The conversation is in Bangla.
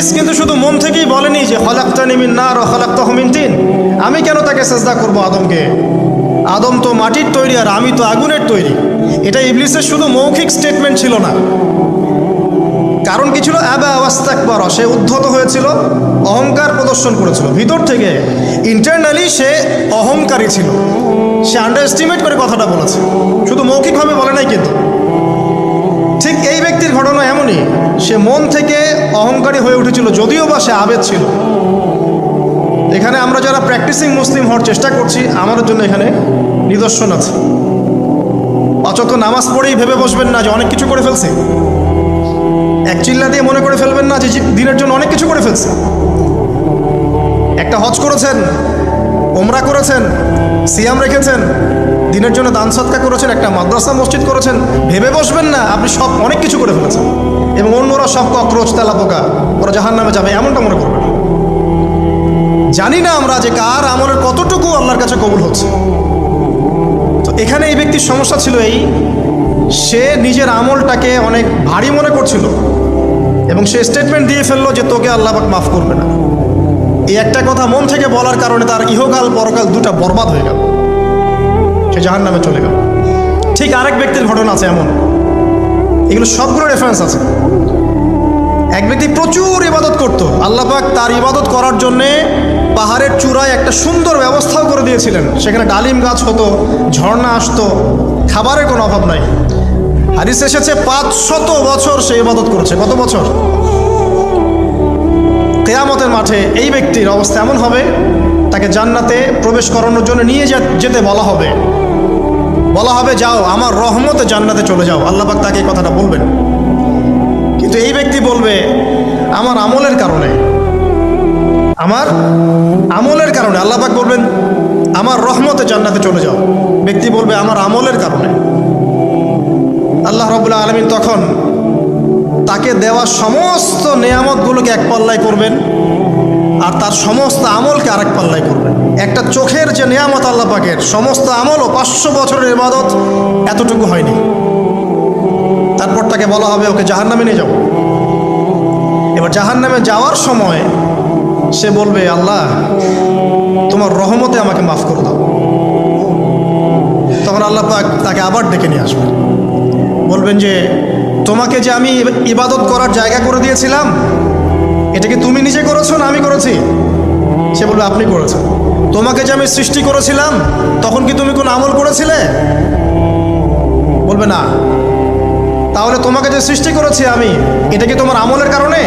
ইবলিস কিন্তু শুধু মন থেকেই বলেনি যে খলাকতানি মিন নার ওয়া খলাকতাহু মিন তিন, আমি কেন তাকে সিজদা করব আদমকে, আদম তো মাটির তৈরি আর আমি তো আগুনের তৈরি। এটা ইবলিসের শুধু মৌখিক স্টেটমেন্ট ছিল না, কারণ কি ছিল? আবা ওয়াস্তাকবার, সে উদ্ধত হয়েছিল, অহংকার প্রদর্শন করেছিল ভিতর থেকে। ইন্টারনালি সে অহংকারী ছিল, সে আন্ডার এস্টিমেট করে কথাটা বলেছে, শুধু মৌখিকভাবে বলে নাই। কিন্তু ঠিক এই ব্যক্তির ঘটনা এমনই, সে মন থেকে অহংকারী হয়ে উঠেছিল, যদিও বা সে আবেদ ছিল। এখানে আমরা যারা প্র্যাকটিসিং মুসলিম হওয়ার চেষ্টা করছি, আমাদের জন্য এখানে নিদর্শন আছে। অচক নামাজ পড়েই ভেবে বসবেন না যে অনেক কিছু করে ফেলছে, এক চিল্লা দিয়ে মনে করে ফেলবেন না যে দিনের জন্য অনেক কিছু করে ফেলছে। একটা হজ করেছেন, ওমরা করেছেন, সিয়াম রেখেছেন, দিনের জন্য দান সদকা করেছেন, একটা মাদ্রাসা মসজিদ করেছেন, ভেবে বসবেন না আপনি সব অনেক কিছু করে ফেলেছেন এবং অন্যরা সব ককরোচ তেলাপোকা, ওরা জাহান্নামে যাবে, এমনটা মনে করবেন। জানি না আমরা যে কার আমলের কতটুকু আল্লাহর কাছে কবুল হচ্ছে। তো এখানে এই ব্যক্তির সমস্যা ছিল এই, সে নিজের আমলটাকে অনেক ভারী মনে করছিল এবং সে স্টেটমেন্ট দিয়ে ফেললো যে তোকে আল্লাহ পাক মাফ করবে না। এই একটা কথা মন থেকে বলার কারণে তার ইহকাল পরকাল দুটা বরবাদ হয়ে গেল, সে জাহান্নামে চলে গেল। ঠিক আরেক ব্যক্তির ঘটনা আছে এমন, এগুলো সবগুলো রেফারেন্স আছে। এক ব্যক্তি প্রচুর ইবাদত করত, আল্লাহ পাক তার ইবাদত করার জন্যে পাহাড়ের চূড়ায় একটা সুন্দর ব্যবস্থাও করে দিয়েছিলেন, সেখানে ডালিম গাছ হতো, ঝর্ণা আসতো, খাবারের কোনো অভাব নাই। হাদিস এসেছে 500 বছর সে ইবাদত করেছে। কত বছর? কিয়ামতের মাঠে এই ব্যক্তির অবস্থা এমন হবে, তাকে জান্নাতে প্রবেশ করানোর জন্য নিয়ে যেতে বলা হবে যাও আমার রহমতে জান্নাতে চলে যাও। আল্লাহ পাক তাকে এই কথাটা বলবেন, কিন্তু এই ব্যক্তি বলবে আমার আমলের কারণে, আমার আমলের কারণে। আল্লাহ পাক বলবেন আমার রহমতে জান্নাতে চলে যাও, ব্যক্তি বলবে আমার আমলের কারণে। আল্লাহ রাব্বুল আলামিন তখন তাকে দেওয়া সমস্ত নেয়ামতগুলোকে এক পাল্লায় করবেন আর তার সমস্ত আমলকে আরেক পাল্লায় করবেন। একটা চোখের যে নেয়ামত আল্লাহ পাকের, সমস্ত আমলও 500 বছরের ইবাদত এতটুকু হয়নি। তারপর তাকে বলা হবে ওকে জাহান্নামে নিয়ে যাও। এবার জাহান্নামে যাওয়ার সময় সে বলবে আল্লাহ তোমার রহমতে আমাকে মাফ করে দাও। তখন আল্লাহ পাক তাকে আবার ডেকে নিয়ে আসবেন, বলবেন যে তোমাকে যে আমি ইবাদত করার জায়গা করে দিয়েছিলাম, এটা কি তুমি নিজে করেছো না আমি করেছি? সে বলবে আপনি করেছেন। তোমাকে যে আমি সৃষ্টি করেছিলাম, তখন কি তুমি কোনো আমল করেছিলে? বলবে না। তাহলে তোমাকে যে সৃষ্টি করেছি আমি, এটা কি তোমার আমলের কারণে?